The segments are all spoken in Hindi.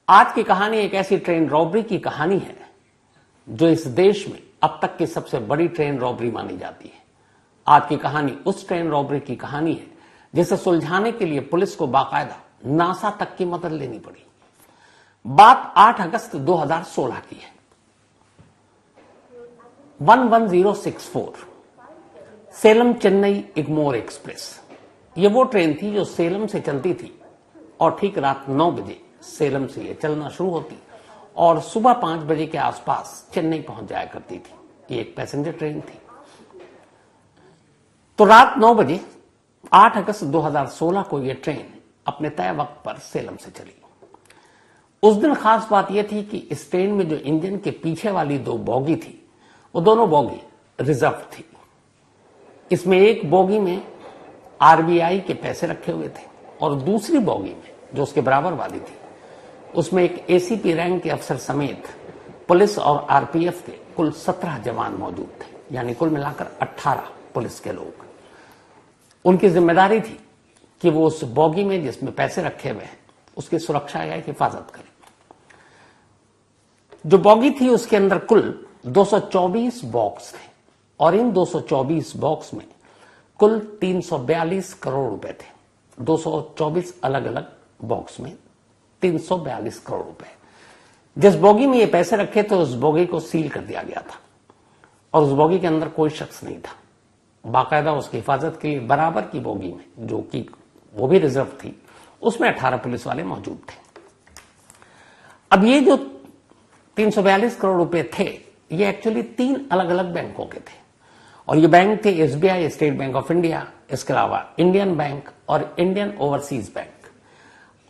आज की कहानी एक ऐसी ट्रेन रॉबरी की कहानी है जो इस देश में अब तक की सबसे बड़ी ट्रेन रॉबरी मानी जाती है। आज की कहानी उस ट्रेन रॉबरी की कहानी है जिसे सुलझाने के लिए पुलिस को बाकायदा नासा तक की मदद लेनी पड़ी। बात 8 अगस्त 2016 की है। 11064 सेलम चेन्नई इग्मोर एक्सप्रेस। ये वो ट्रेन थी जो सेलम से चलती थी और ठीक रात 9 बजे सेलम से ये चलना शुरू होती और सुबह 5 बजे के आसपास चेन्नई पहुंच जाया करती थी। ये एक पैसेंजर ट्रेन थी। तो रात 9 बजे 8 अगस्त 2016 को यह ट्रेन अपने तय वक्त पर सेलम से चली। उस दिन खास बात यह थी कि इस ट्रेन में जो इंजन के पीछे वाली 2 बोगी थी वो दोनों बोगी रिजर्व थी। इसमें एक बोगी में आरबीआई के पैसे रखे हुए थे और दूसरी बोगी में जो उसके बराबर वाली थी उसमें एक एसीपी रैंक के अफसर समेत पुलिस और आरपीएफ के कुल 17 जवान मौजूद थे, यानी कुल मिलाकर 18 पुलिस के लोग। उनकी जिम्मेदारी थी कि वो उस बोगी में जिसमें पैसे रखे हुए हैं उसकी सुरक्षा या हिफाजत करें। जो बोगी थी उसके अंदर कुल 224 बॉक्स थे और इन 224 बॉक्स में कुल 342 करोड़ रुपए थे। 224 अलग अलग बॉक्स में 342 करोड़ रुपए। जिस बोगी में ये पैसे रखे थे उस बोगी को सील कर दिया गया था और उस बोगी के अंदर कोई शख्स नहीं था। बाकायदा उसकी हिफाजत के लिए बराबर की बोगी में जो कि वो भी रिजर्व थी उसमें 18 पुलिस वाले मौजूद थे। अब ये जो 342 करोड़ रुपए थे ये एक्चुअली 3 अलग अलग बैंकों के थे और ये बैंक थे SBI, state bank of India, इसके अलावा इंडियन बैंक और इंडियन ओवरसीज बैंक।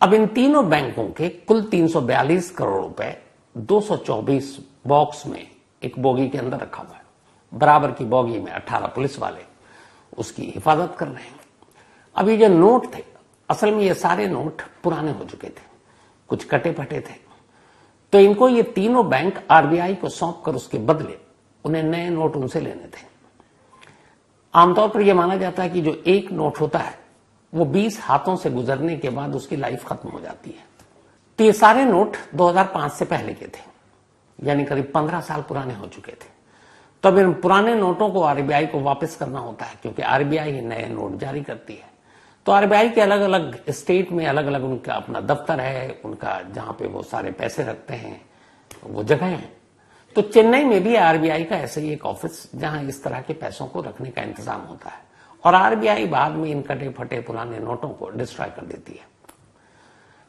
अब इन तीनों बैंकों के कुल 342 करोड़ रुपए 224 बॉक्स में एक बोगी के अंदर रखा हुआ है। बराबर की बोगी में 18 पुलिस वाले उसकी हिफाजत कर रहे हैं। अब ये जो नोट थे असल में ये सारे नोट पुराने हो चुके थे, कुछ कटे फटे थे, तो इनको ये तीनों बैंक आरबीआई को सौंप कर उसके बदले उन्हें नए नोट उनसे लेने थे। आमतौर पर यह माना जाता है कि जो एक नोट होता है वो 20 हाथों से गुजरने के बाद उसकी लाइफ खत्म हो जाती है। तो ये सारे नोट 2005 से पहले के थे, यानी करीब 15 साल पुराने हो चुके थे। तो अब इन पुराने नोटों को आरबीआई को वापस करना होता है क्योंकि आरबीआई नए नोट जारी करती है। तो आरबीआई के अलग अलग स्टेट में अलग अलग उनका अपना दफ्तर है, उनका जहां पे वो सारे पैसे रखते हैं वो जगह है। तो चेन्नई में भी आरबीआई का ऐसे ही एक ऑफिस जहां इस तरह के पैसों को रखने का इंतजाम होता है और आरबीआई बाद में इन कटे फटे पुराने नोटों को डिस्ट्रॉय कर देती है।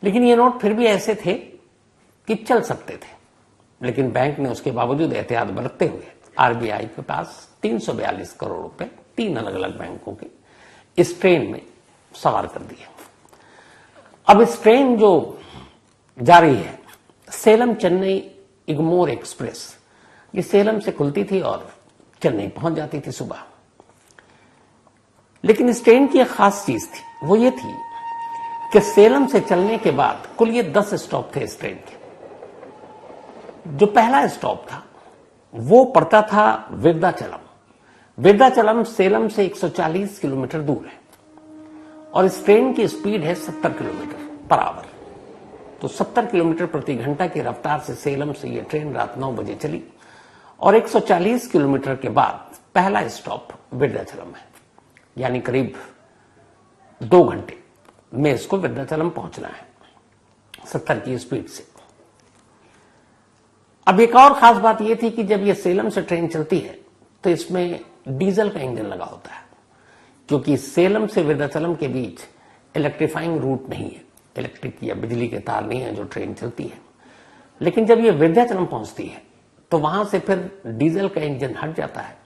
लेकिन ये नोट फिर भी ऐसे थे कि चल सकते थे, लेकिन बैंक ने उसके बावजूद एहतियात बरतते हुए आरबीआई के पास 342 करोड़ रुपए 3 अलग अलग बैंकों के इस ट्रेन में सवार कर दिए। अब इस ट्रेन जो जा रही है सेलम चेन्नई इग्मोर एक्सप्रेस, ये सेलम से खुलती थी और चेन्नई पहुंच जाती थी सुबह। लेकिन इस ट्रेन की एक खास चीज थी, वो ये थी कि सेलम से चलने के बाद कुल ये 10 स्टॉप थे इस ट्रेन के। जो पहला स्टॉप था वो पड़ता था विरुदाचलम। विरुदाचलम सेलम से 140 किलोमीटर दूर है और इस ट्रेन की स्पीड है 70 किलोमीटर पर आवर। तो 70 किलोमीटर प्रति घंटा की रफ्तार से सेलम से यह ट्रेन रात 9 बजे चली और 140 किलोमीटर के बाद पहला स्टॉप विरुदाचलम है, यानी करीब 2 घंटे में इसको विरुदाचलम पहुंचना है 70 की स्पीड से। अब एक और खास बात यह थी कि जब यह सेलम से ट्रेन चलती है तो इसमें डीजल का इंजन लगा होता है क्योंकि सेलम से विरुदाचलम के बीच इलेक्ट्रीफाइंग रूट नहीं है, इलेक्ट्रिक या बिजली के तार नहीं है जो ट्रेन चलती है। लेकिन जब यह विरुदाचलम पहुंचती है तो वहां से फिर डीजल का इंजन हट जाता है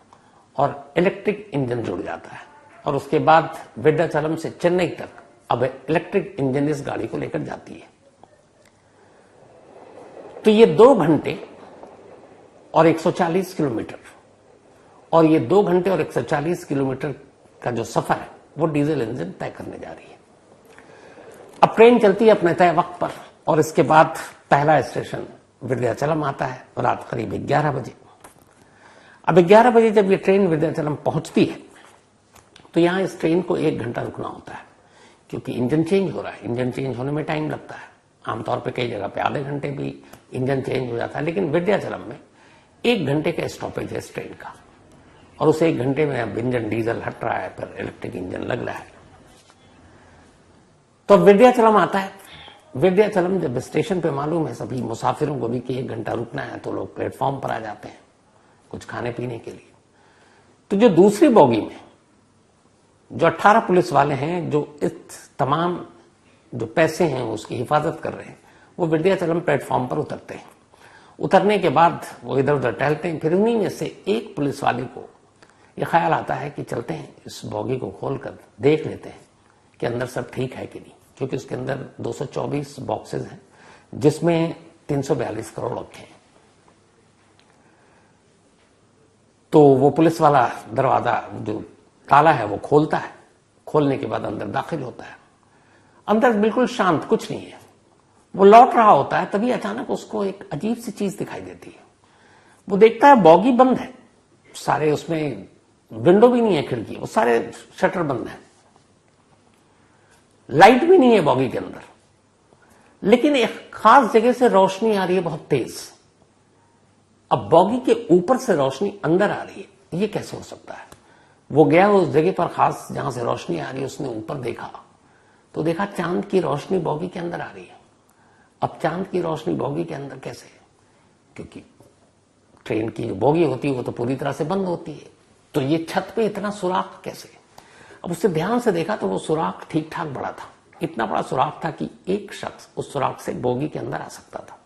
और इलेक्ट्रिक इंजन जुड़ जाता है और उसके बाद विरुदाचलम से चेन्नई तक अब इलेक्ट्रिक इंजन इस गाड़ी को लेकर जाती है। तो ये 2 घंटे और 140 किलोमीटर और ये 2 घंटे और 140 किलोमीटर का जो सफर है वो डीजल इंजन तय करने जा रही है। अब ट्रेन चलती है अपने तय वक्त पर और इसके बाद पहला स्टेशन विरुदाचलम आता है रात करीब 11 बजे। अब 11 बजे जब ये ट्रेन विरुदाचलम पहुंचती है तो यहां इस ट्रेन को 1 घंटा रुकना होता है क्योंकि इंजन चेंज हो रहा है। इंजन चेंज होने में टाइम लगता है आमतौर पे कई जगह पे आधे घंटे भी इंजन चेंज हो जाता है, लेकिन विंध्याचलम में 1 घंटे का स्टॉपेज है इस ट्रेन का, और उस 1 घंटे में अब इंजन डीजल हट रहा है, फिर इलेक्ट्रिक इंजन लग रहा है। तो विंध्याचलम आता है। विंध्याचलम जब स्टेशन पे मालूम है सभी मुसाफिरों को भी कि 1 घंटा रुकना है, तो लोग प्लेटफॉर्म पर आ जाते हैं कुछ खाने पीने के लिए। तो जो दूसरी बोगी में जो 18 पुलिस वाले हैं, जो इस तमाम जो पैसे हैं उसकी हिफाजत कर रहे हैं, वो विंध्याचलम प्लेटफॉर्म पर उतरते हैं। उतरने के बाद वो इधर उधर टहलते हैं। फिर उन्हीं में से एक पुलिस वाले को यह ख्याल आता है कि चलते हैं इस बोगी को खोलकर देख लेते हैं कि अंदर सब ठीक है कि नहीं, क्योंकि उसके अंदर 224 बॉक्सेस हैं जिसमें 342 करोड़ रखे हैं। तो वो पुलिस वाला दरवाजा जो ताला है वो खोलता है। खोलने के बाद अंदर दाखिल होता है। अंदर बिल्कुल शांत, कुछ नहीं है। वो लौट रहा होता है, तभी अचानक उसको एक अजीब सी चीज दिखाई देती है। वो देखता है बोगी बंद है, सारे उसमें विंडो भी नहीं है, खिड़की, वो सारे शटर बंद है, लाइट भी नहीं है बोगी के अंदर, लेकिन एक खास जगह से रोशनी आ रही है बहुत तेज। अब बोगी के ऊपर से रोशनी अंदर आ रही है, ये कैसे हो सकता है? वो गया उस जगह पर खास जहां से रोशनी आ रही है, उसने ऊपर देखा तो देखा चांद की रोशनी बोगी के अंदर आ रही है। अब चांद की रोशनी बोगी के अंदर कैसे? क्योंकि ट्रेन की जो बोगी होती है वो तो पूरी तरह से बंद होती है, तो ये छत पे इतना सुराख कैसे? अब उससे ध्यान से देखा तो वो सुराख ठीक ठाक बड़ा था, इतना बड़ा सुराख था कि एक शख्स उस सुराख से बोगी के अंदर आ सकता था।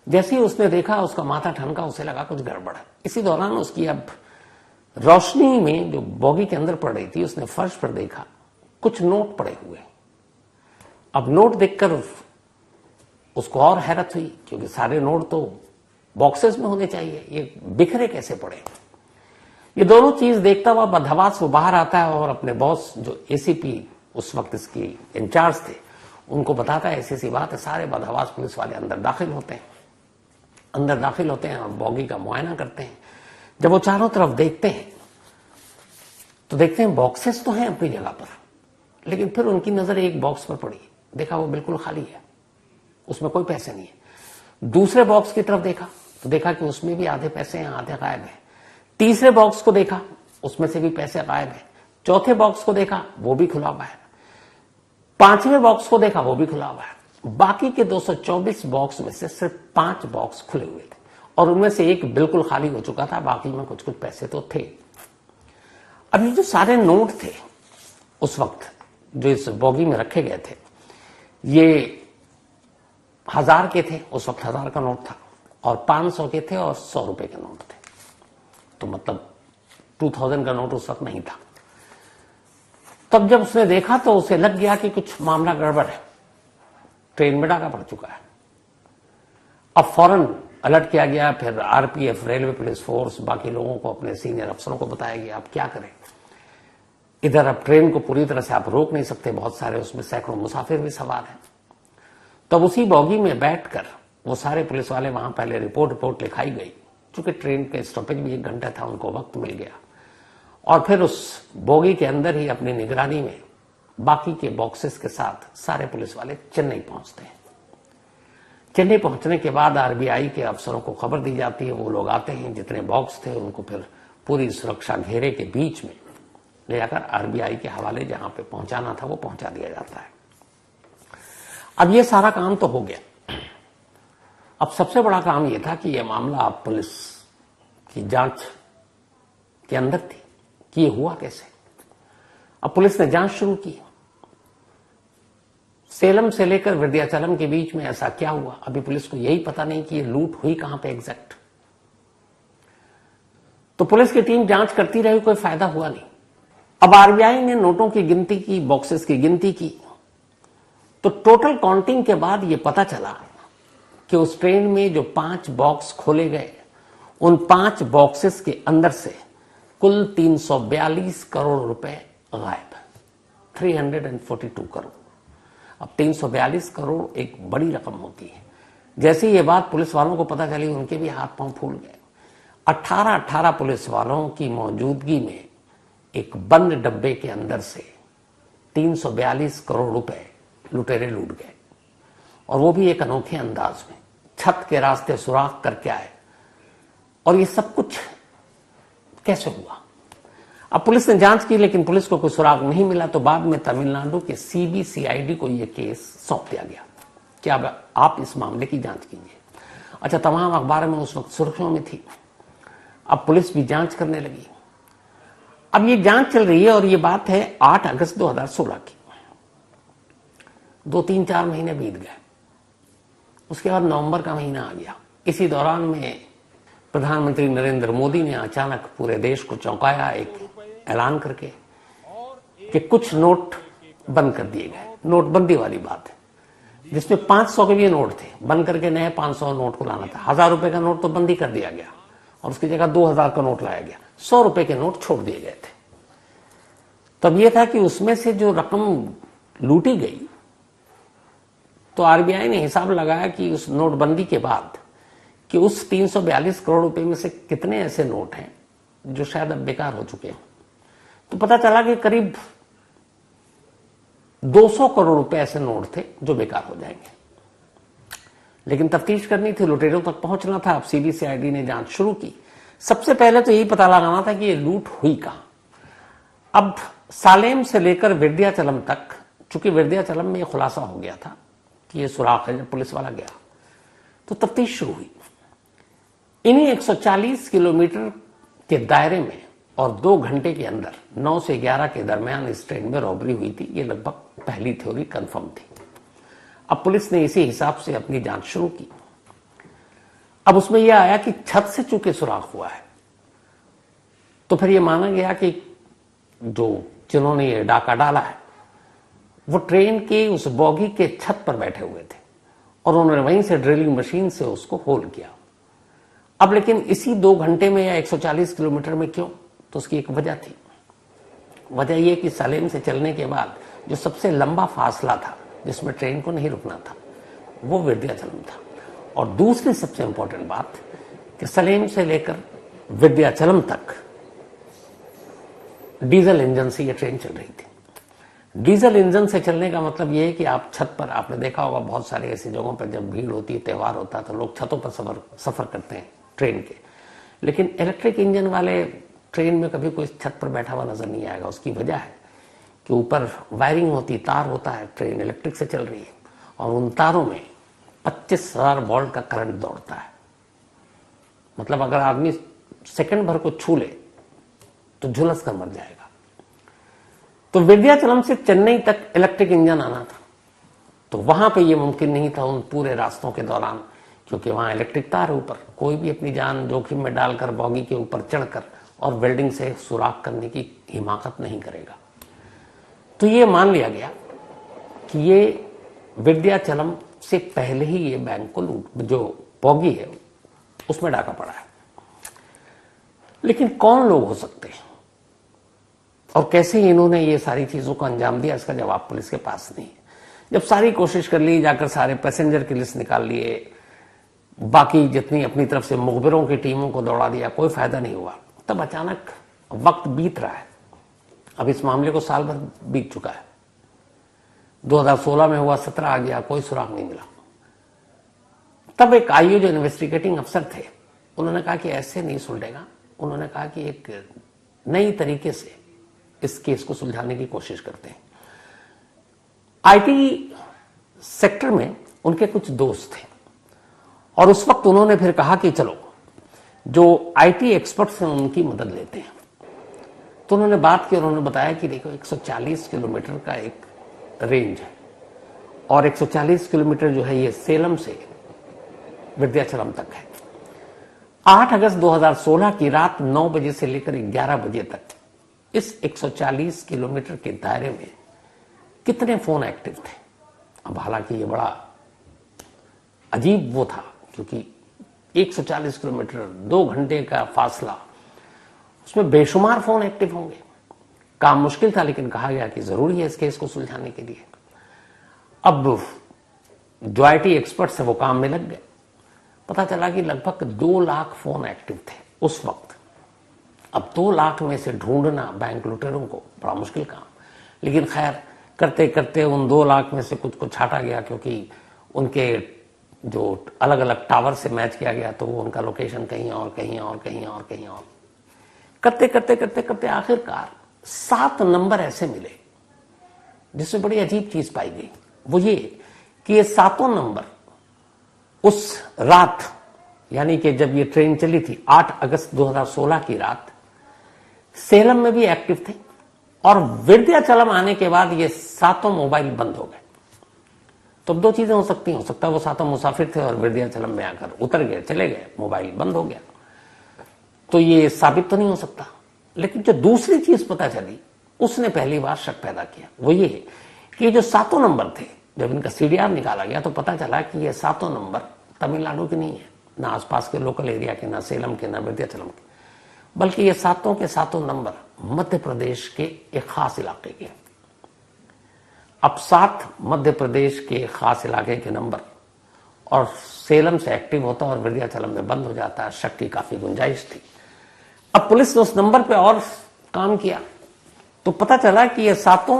जैसे ही उसने देखा उसका माथा ठनका, उसे लगा कुछ गड़बड़ है। इसी दौरान उसकी अब रोशनी में जो बोगी के अंदर पड़ रही थी, उसने फर्श पर देखा कुछ नोट पड़े हुए। अब नोट देखकर उसको और हैरत हुई, क्योंकि सारे नोट तो बॉक्सेस में होने चाहिए, ये बिखरे कैसे पड़े? ये दोनों चीज देखता हुआ बदहवास वो बाहर आता है और अपने बॉस जो एसीपी उस वक्त इसकी इंचार्ज थे उनको बताता है ऐसी सी बात है। सारे बदहवास पुलिस वाले अंदर दाखिल होते हैं। अंदर दाखिल होते हैं और बोगी का मुआयना करते हैं। जब वो चारों तरफ देखते हैं तो देखते हैं बॉक्सेस तो हैं अपनी जगह पर, लेकिन फिर उनकी नजर एक बॉक्स पर पड़ी। देखा वो बिल्कुल खाली है, उसमें कोई पैसे नहीं है। दूसरे बॉक्स की तरफ देखा तो देखा कि उसमें भी आधे पैसे हैं, आधे गायब है। तीसरे बॉक्स को देखा, उसमें से भी पैसे गायब है। चौथे बॉक्स को देखा, वो भी खुला हुआ है। पांचवें बॉक्स को देखा, वो भी खुला हुआ है। बाकी के 224 बॉक्स में से सिर्फ 5 बॉक्स खुले हुए थे और उनमें से एक बिल्कुल खाली हो चुका था, बाकी में कुछ कुछ पैसे तो थे। अब ये जो सारे नोट थे उस वक्त जो इस बोगी में रखे गए थे, ये 1000 के थे, उस वक्त 1000 का नोट था, और 500 के थे और 100 रुपए के नोट थे। तो मतलब 2000 का नोट उस वक्त नहीं था। तब जब उसने देखा तो उसे लग गया कि कुछ मामला गड़बड़ है, ट्रेन में डाका पड़ चुका है। अब फौरन अलर्ट किया गया। फिर आरपीएफ, रेलवे पुलिस फोर्स, बाकी लोगों को, अपने सीनियर अफसरों को बताया गया आप क्या करें। इधर अब ट्रेन को पूरी तरह से आप रोक नहीं सकते, बहुत सारे उसमें सैकड़ों मुसाफिर भी सवार हैं। तब उसी बोगी में बैठकर वो सारे पुलिस वाले वहां पहले रिपोर्ट लिखाई गई, चूंकि ट्रेन के स्टॉपेज भी 1 घंटा था, उनको वक्त मिल गया। और फिर उस बोगी के अंदर ही अपनी निगरानी में बाकी के बॉक्सेस के साथ सारे पुलिस वाले चेन्नई पहुंचते हैं। चेन्नई पहुंचने के बाद आरबीआई के अफसरों को खबर दी जाती है। वो लोग आते हैं, जितने बॉक्स थे उनको फिर पूरी सुरक्षा घेरे के बीच में ले जाकर आरबीआई के हवाले जहां पे पहुंचाना था वो पहुंचा दिया जाता है। अब ये सारा काम तो हो गया। अब सबसे बड़ा काम यह था कि यह मामला अब पुलिस की जांच के अंदर थी कि यह हुआ कैसे। अब पुलिस ने जांच शुरू की। सेलम से लेकर विंध्याचलम के बीच में ऐसा क्या हुआ, अभी पुलिस को यही पता नहीं कि ये लूट हुई कहां पे एग्जैक्ट। तो पुलिस की टीम जांच करती रही, कोई फायदा हुआ नहीं। अब आरबीआई ने नोटों की गिनती की, बॉक्सेस की गिनती की, तो टोटल काउंटिंग के बाद यह पता चला कि उस ट्रेन में जो 5 बॉक्स खोले गए, उन 5 बॉक्सेस के अंदर से कुल 342 करोड़ रुपए गायब, 342 करोड़। अब 342 करोड़ एक बड़ी रकम होती है। जैसे ही ये बात पुलिस वालों को पता चली, उनके भी हाथ पांव फूल गए। 18 पुलिस वालों की मौजूदगी में एक बंद डब्बे के अंदर से 342 करोड़ रुपए लुटेरे लूट गए। और वो भी एक अनोखे अंदाज में छत के रास्ते सुराख करके आए। और ये सब कुछ कैसे हुआ? अब पुलिस ने जांच की, लेकिन पुलिस को कोई सुराग नहीं मिला। तो बाद में तमिलनाडु के सीबीसीआईडी को यह केस सौंप दिया गया कि अब आप इस मामले की जांच कीजिए। अच्छा, तमाम अखबार में उस वक्त सुर्खियों में थी। अब पुलिस भी जांच करने लगी। अब ये जांच चल रही है और ये बात है 8 अगस्त 2016 की। 2-3-4 महीने बीत गए। उसके बाद नवंबर का महीना आ गया। इसी दौरान में प्रधानमंत्री नरेंद्र मोदी ने अचानक पूरे देश को चौंकाया एक ऐलान करके कि कुछ नोट बंद कर दिए गए। नोटबंदी वाली बात है, जिसमें 500 के भी नोट थे, बंद करके नए 500 नोट को लाना था। 1000 रुपए का नोट तो बंद ही कर दिया गया और उसकी जगह 2000 का नोट लाया गया। 100 रुपए के नोट छोड़ दिए गए थे। तब यह था कि उसमें से जो रकम लूटी गई, तो आरबीआई ने हिसाब लगाया कि उस नोटबंदी के बाद कि उस 342 करोड़ रुपए में से कितने ऐसे नोट हैं जो शायद अब बेकार हो चुके हैं। तो पता चला कि करीब 200 करोड़ रुपए ऐसे नोट थे जो बेकार हो जाएंगे। लेकिन तफ्तीश करनी थी, लुटेरों तक पहुंचना था। अब सीबीसीआईडी ने जांच शुरू की। सबसे पहले तो यही पता लगाना था कि ये लूट हुई कहां। अब सालेम से लेकर विंध्याचलम तक, चूंकि विंध्याचलम में यह खुलासा हो गया था कि यह सुराख है, जब पुलिस वाला गया तो तफ्तीश शुरू हुई। इन्हीं 140 किलोमीटर के दायरे में और 2 घंटे के अंदर 9 से 11 के दरमियान इस ट्रेन में रॉबरी हुई थी। ये लगभग पहली थ्योरी कंफर्म थी। अब पुलिस ने इसी हिसाब से अपनी जांच शुरू की। अब उसमें यह आया कि छत से चूंकि सुराख हुआ है, तो फिर यह माना गया कि जिन्होंने ये डाका डाला है वो ट्रेन के उस बॉगी के छत पर बैठे हुए थे और उन्होंने वहीं से ड्रिलिंग मशीन से उसको होल किया। अब लेकिन इसी 2 घंटे में या 140 किलोमीटर में क्यों? तो उसकी एक वजह थी। वजह यह कि सलेम से चलने के बाद जो सबसे लंबा फासला था जिसमें ट्रेन को नहीं रुकना था, वो विंध्याचलम था। और दूसरी सबसे इंपॉर्टेंट बात कि सलेम से लेकर विंध्याचलम तक डीजल इंजन से यह ट्रेन चल रही थी। डीजल इंजन से चलने का मतलब यह है कि आप छत पर, आपने देखा होगा बहुत सारे ऐसी जगहों पर जब भीड़ होती है, त्यौहार होता है, तो लोग छतों पर सफर करते हैं ट्रेन के। लेकिन इलेक्ट्रिक इंजन वाले ट्रेन में कभी कोई छत पर बैठा हुआ नजर नहीं आएगा। उसकी वजह है कि ऊपर वायरिंग होती, तार होता है, ट्रेन इलेक्ट्रिक से चल रही है और उन तारों में 25,000 वोल्ट का करंट दौड़ता है। मतलब अगर आदमी सेकंड भर को छू ले तो झुलस कर मर जाएगा। तो विंध्याचलम से चेन्नई तक इलेक्ट्रिक इंजन आना था, तो वहां पे ये मुमकिन नहीं था उन पूरे रास्तों के दौरान, क्योंकि वहां इलेक्ट्रिक तार है ऊपर। कोई भी अपनी जान जोखिम में डालकर बॉगी के ऊपर चढ़कर और वेल्डिंग से सुराख करने की हिमाकत नहीं करेगा। तो ये मान लिया गया कि ये विंध्याचलम से पहले ही ये बैंक को जो बॉगी है उसमें डाका पड़ा है। लेकिन कौन लोग हो सकते हैं और कैसे इन्होंने ये सारी चीजों को अंजाम दिया, इसका जवाब पुलिस के पास नहीं है। जब सारी कोशिश कर ली, जाकर सारे पैसेंजर की लिस्ट निकाल लिए, बाकी जितनी अपनी तरफ से मुखबिरों की टीमों को दौड़ा दिया, कोई फायदा नहीं हुआ। तब अचानक वक्त बीत रहा है। अब इस मामले को साल भर बीत चुका है। 2016 में हुआ, 17 आ गया, कोई सुराग नहीं मिला। तब एक आईओ जो इन्वेस्टिगेटिंग अफसर थे, उन्होंने कहा कि ऐसे नहीं सुलझेगा। उन्होंने कहा कि एक नई तरीके से इस केस को सुलझाने की कोशिश करते हैं। आईटी सेक्टर में उनके कुछ दोस्त थे और उस वक्त उन्होंने फिर कहा कि चलो जो आईटी एक्सपर्ट्स हैं उनकी मदद लेते हैं। तो उन्होंने बात की और उन्होंने बताया कि देखो 140 किलोमीटर का एक रेंज है और 140 किलोमीटर जो है ये सेलम से विंध्याचलम तक है। 8 अगस्त 2016 की रात 9 बजे से लेकर 11 बजे तक इस 140 किलोमीटर के दायरे में कितने फोन एक्टिव थे? अब हालांकि ये बड़ा अजीब वो था, क्योंकि 140 किलोमीटर 2 घंटे का फासला, उसमें बेशुमार फोन एक्टिव होंगे। काम मुश्किल था, लेकिन कहा गया कि जरूरी है इस केस को सुलझाने के लिए। अब जो आईटी एक्सपर्ट्स है वो काम में लग गए। पता चला कि लगभग 2 लाख फोन एक्टिव थे उस वक्त। अब 2 लाख में से ढूंढना बैंक लुटेरों को बड़ा मुश्किल काम, लेकिन खैर करते करते उन 2 लाख में से कुछ को छाटा गया, क्योंकि उनके जो अलग अलग टावर से मैच किया गया तो वो उनका लोकेशन कहीं और कहीं और कहीं और कहीं और करते करते करते करते आखिरकार 7 नंबर ऐसे मिले जिसमें बड़ी अजीब चीज पाई गई। वो ये कि ये 7 नंबर उस रात, यानी कि जब ये ट्रेन चली थी 8 अगस्त 2016 की रात, सेलम में भी एक्टिव थे और विंध्याचलम आने के बाद ये 7 मोबाइल बंद हो गए। तो 2 चीजें हो सकती हैं, हो सकता है वो 7 मुसाफिर थे और विंध्याचलम में आकर उतर गए, चले गए, मोबाइल बंद हो गया, तो ये साबित तो नहीं हो सकता। लेकिन जो दूसरी चीज पता चली उसने पहली बार शक पैदा किया। वो ये कि ये जो 7 नंबर थे, जब इनका सीडीआर निकाला गया तो पता चला कि ये 7 नंबर तमिलनाडु के नहीं है, ना आसपास के लोकल एरिया के, ना सेलम के, ना विंध्याचलम के, बल्कि ये 7 के 7 नंबर मध्य प्रदेश के एक खास इलाके के। अब 7 मध्य प्रदेश के खास इलाके के नंबर और सेलम से एक्टिव होता और विंध्याचलम में बंद हो जाता, शक की काफी गुंजाइश थी। अब पुलिस ने उस नंबर पे और काम किया तो पता चला कि ये 7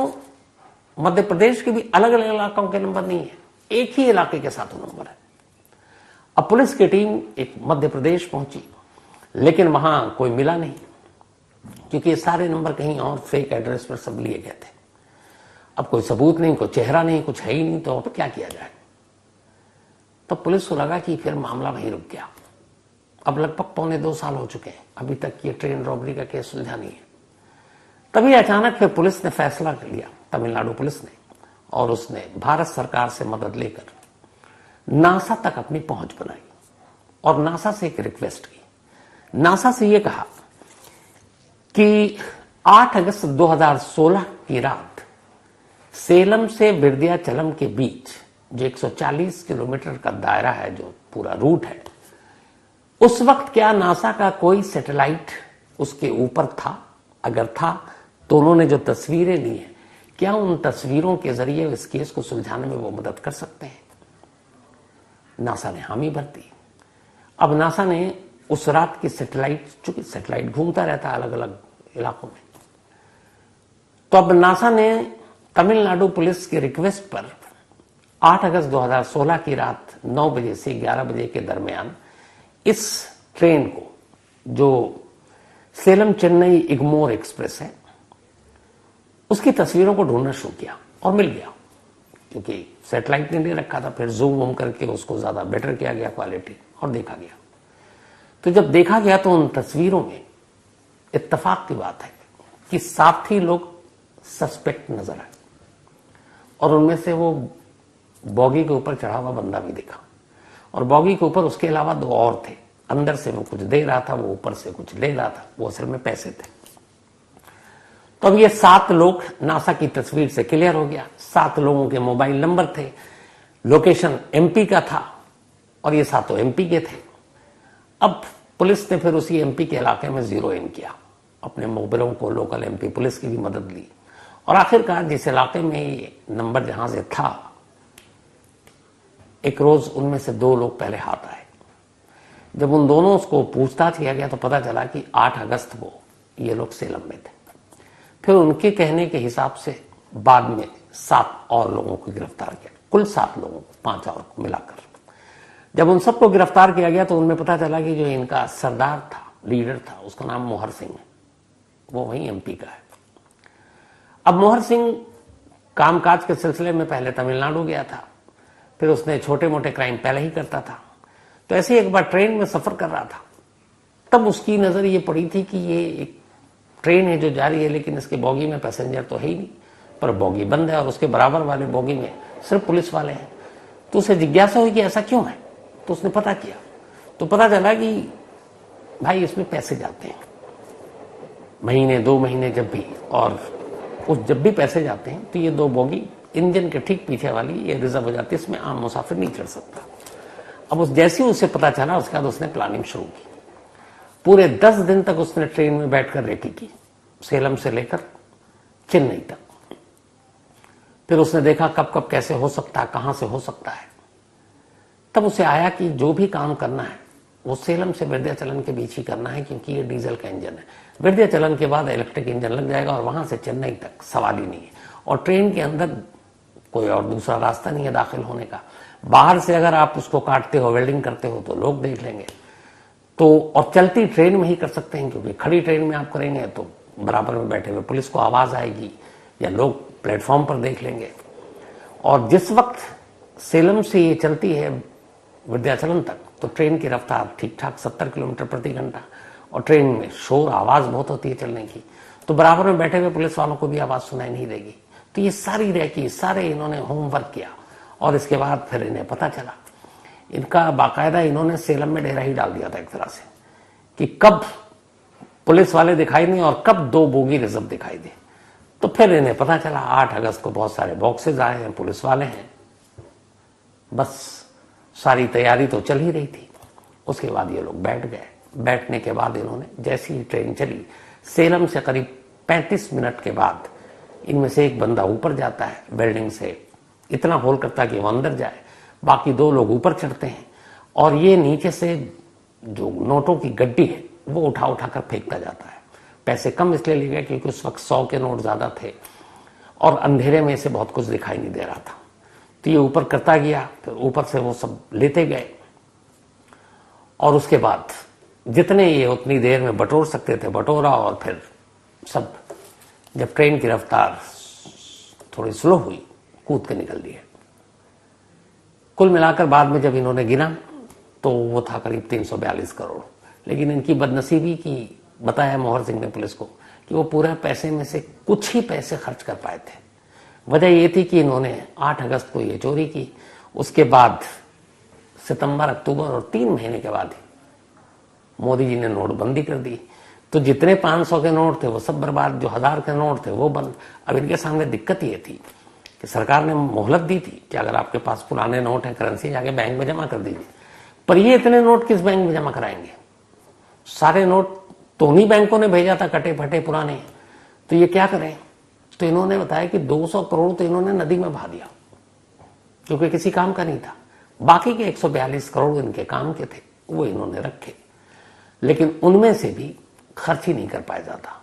मध्य प्रदेश के भी अलग अलग इलाकों के नंबर नहीं है, एक ही इलाके के 7 नंबर है। अब पुलिस की टीम एक मध्य प्रदेश पहुंची, लेकिन वहां कोई मिला नहीं, क्योंकि ये सारे नंबर कहीं और फेक एड्रेस पर सब लिए गए थे। अब कोई सबूत नहीं, कोई चेहरा नहीं, कुछ है ही नहीं, तो अब क्या किया जाए। तो पुलिस को लगा कि फिर मामला वहीं रुक गया। अब लगभग 1.25 साल हो चुके हैं, अभी तक ये ट्रेन रॉबरी का केस सुलझा नहीं है। तभी अचानक फिर पुलिस ने फैसला कर लिया, तमिलनाडु पुलिस ने, और उसने भारत सरकार से मदद लेकर नासा तक अपनी पहुंच बनाई और नासा से एक रिक्वेस्ट की। नासा से यह कहा कि 8 अगस्त 2016 की रात सेलम से विंध्याचलम के बीच जो 140 किलोमीटर का दायरा है, जो पूरा रूट है, उस वक्त क्या नासा का कोई सैटेलाइट उसके ऊपर था? अगर था तो उन्होंने जो तस्वीरें ली हैं, क्या उन तस्वीरों के जरिए इस केस को सुलझाने में वो मदद कर सकते हैं? नासा ने हामी भर दी। अब नासा ने उस रात की सैटेलाइट, चूंकि सैटेलाइट घूमता रहता है अलग अलग इलाकों में, तो अब नासा ने तमिलनाडु पुलिस की रिक्वेस्ट पर 8 अगस्त 2016 की रात 9 बजे से 11 बजे के दरमियान इस ट्रेन को, जो सेलम चेन्नई इग्मोर एक्सप्रेस है, उसकी तस्वीरों को ढूंढना शुरू किया और मिल गया, क्योंकि सैटेलाइट ने नहीं रखा था। फिर जूम वूम करके उसको ज्यादा बेटर किया गया, क्वालिटी, और देखा गया। तो जब देखा गया तो उन तस्वीरों में इत्तेफाक की बात है कि 7 ही लोग सस्पेक्ट नजर आए और उनमें से वो बॉगी के ऊपर चढ़ा हुआ बंदा भी दिखा, और बॉगी के ऊपर उसके अलावा 2 और थे। अंदर से वो कुछ दे रहा था, वो ऊपर से कुछ ले रहा था, वो असल में पैसे थे। तो अब ये 7 लोग नासा की तस्वीर से क्लियर हो गया। 7 लोगों के मोबाइल नंबर थे, लोकेशन एमपी का था और ये 7 एमपी के थे। अब पुलिस ने फिर उसी एमपी के इलाके में जीरो इन किया, अपने मोबाइलों को लोकल एमपी पुलिस की भी मदद ली, और आखिरकार जिस इलाके में ये नंबर जहां से था, एक रोज उनमें से 2 लोग पहले हाथ आए। जब उन दोनों को पूछताछ किया गया तो पता चला कि 8 अगस्त को ये लोग सेलम में थे। फिर उनके कहने के हिसाब से बाद में 7 और लोगों को गिरफ्तार किया, कुल 7 लोगों को, 5 और को मिलाकर। जब उन सबको गिरफ्तार किया गया तो उनमें पता चला कि जो इनका सरदार था, लीडर था, उसका नाम मोहर सिंह है, वो वहीं एमपी का है। अब मोहर सिंह कामकाज के सिलसिले में पहले तमिलनाडु गया था, फिर उसने छोटे मोटे क्राइम पहले ही करता था। तो ऐसे एक बार ट्रेन में सफर कर रहा था, तब उसकी नजर ये पड़ी थी कि ये एक ट्रेन है जो जा रही है, लेकिन इसके बॉगी में पैसेंजर तो है ही नहीं, पर बॉगी बंद है और उसके बराबर वाले बॉगी में सिर्फ पुलिस वाले हैं। तो उसे जिज्ञासा हुई कि ऐसा क्यों है, तो उसने पता किया तो पता चला कि भाई इसमें पैसे जाते हैं महीने 2 महीने जब भी, और उस जब भी पैसे जाते हैं तो ये 2 बॉगी इंजन के ठीक पीछे वाली ये रिजर्व हो जाती है, इसमें आम मुसाफिर नहीं चढ़ सकता। अब उस जैसे ही उसे पता चला, उसके बाद उसने प्लानिंग शुरू की। पूरे 10 दिन तक उसने ट्रेन में बैठकर रेकी की, सेलम से लेकर चेन्नई तक। फिर उसने देखा कब कब कैसे हो सकता है, कहां से हो सकता है। तब उसे आया कि जो भी काम करना है वो सेलम से विंध्याचलम के बीच ही करना है, क्योंकि ये डीजल का इंजन है। विंध्याचलम के बाद इलेक्ट्रिक इंजन लग जाएगा और वहां से चेन्नई तक सवाल ही नहीं है, और ट्रेन के अंदर कोई और दूसरा रास्ता नहीं है दाखिल होने का। बाहर से अगर आप उसको काटते हो, वेल्डिंग करते हो तो लोग देख लेंगे। तो और चलती ट्रेन में ही कर सकते हैं, क्योंकि खड़ी ट्रेन में आप करेंगे तो बराबर में बैठे हुए पुलिस को आवाज आएगी या लोग प्लेटफॉर्म पर देख लेंगे। और जिस वक्त सेलम से ये चलती है विंध्याचलम तक, तो ट्रेन की रफ्तार ठीक ठाक 70 किलोमीटर प्रति घंटा, और ट्रेन में शोर आवाज बहुत होती है चलने की, तो बराबर में बैठे हुए पुलिस वालों को भी आवाज सुनाई नहीं देगी। तो ये सारी रेकी, सारे इन्होंने होमवर्क किया, और इसके बाद फिर इन्हें पता चला, इनका बाकायदा इन्होंने सेलम में डेरा ही डाल दिया था एक तरह से, कि कब पुलिस वाले दिखाई नहीं और कब 2 बोगी रिजर्व दिखाई दे। तो फिर इन्हें पता चला 8 अगस्त को बहुत सारे बॉक्सेज आए हैं, पुलिस वाले हैं, बस सारी तैयारी तो चल ही रही थी। उसके बाद ये लोग बैठ गए। बैठने के बाद इन्होंने, जैसी ही ट्रेन चली, सेलम से करीब 35 मिनट के बाद इनमें से एक बंदा ऊपर जाता है, बिल्डिंग से इतना होल करता है कि वो अंदर जाए, बाकी 2 लोग ऊपर चढ़ते हैं, और ये नीचे से जो नोटों की गड्डी है वो उठा उठा कर फेंकता जाता है। पैसे कम इसलिए लिए गए क्योंकि उस वक्त 100 के नोट ज्यादा थे, और अंधेरे में से बहुत कुछ दिखाई नहीं दे रहा था। तो ये ऊपर करता गया, फिर ऊपर से वो सब लेते गए, और उसके बाद जितने ये उतनी देर में बटोर सकते थे बटोरा, और फिर सब जब ट्रेन की रफ्तार थोड़ी स्लो हुई, कूद के निकल दिए। कुल मिलाकर बाद में जब इन्होंने गिना तो वो था करीब 342 करोड़। लेकिन इनकी बदनसीबी की बताया मोहर सिंह ने पुलिस को कि वो पूरे पैसे में से कुछ ही पैसे खर्च कर पाए थे। वजह ये थी कि इन्होंने 8 अगस्त को ये चोरी की, उसके बाद सितंबर, अक्टूबर और 3 महीने के बाद मोदी जी ने नोटबंदी कर दी। तो जितने 500 के नोट थे वो सब बर्बाद, जो 1000 के नोट थे वो बंद। अब इनके सामने दिक्कत ये थी कि सरकार ने मोहलत दी थी कि अगर आपके पास पुराने नोट है, करेंसी, जाके बैंक में जमा कर दीजिए। पर ये इतने नोट किस बैंक में जमा कराएंगे? सारे नोट तो उन्हीं बैंकों ने भेजा था, कटे फटे पुराने। तो ये क्या करें? तो इन्होंने बताया कि 200 करोड़ तो इन्होंने नदी में बहा दिया, क्योंकि किसी काम का नहीं था। बाकी के 142 करोड़ इनके काम के थे, वो इन्होंने रखे, लेकिन उनमें से भी खर्च ही नहीं कर पाया जाता,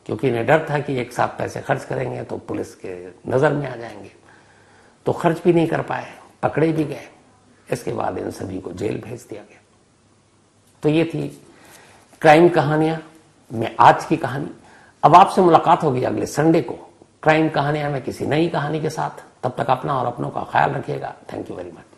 क्योंकि इन्हें डर था कि एक साथ पैसे खर्च करेंगे तो पुलिस के नजर में आ जाएंगे। तो खर्च भी नहीं कर पाए, पकड़े भी गए। इसके बाद इन सभी को जेल भेज दिया गया। तो ये थी क्राइम कहानियां में आज की कहानी। अब आपसे मुलाकात होगी अगले संडे को क्राइम कहानियां में किसी नई कहानी के साथ। तब तक अपना और अपनों का ख्याल रखिएगा। Thank you very much.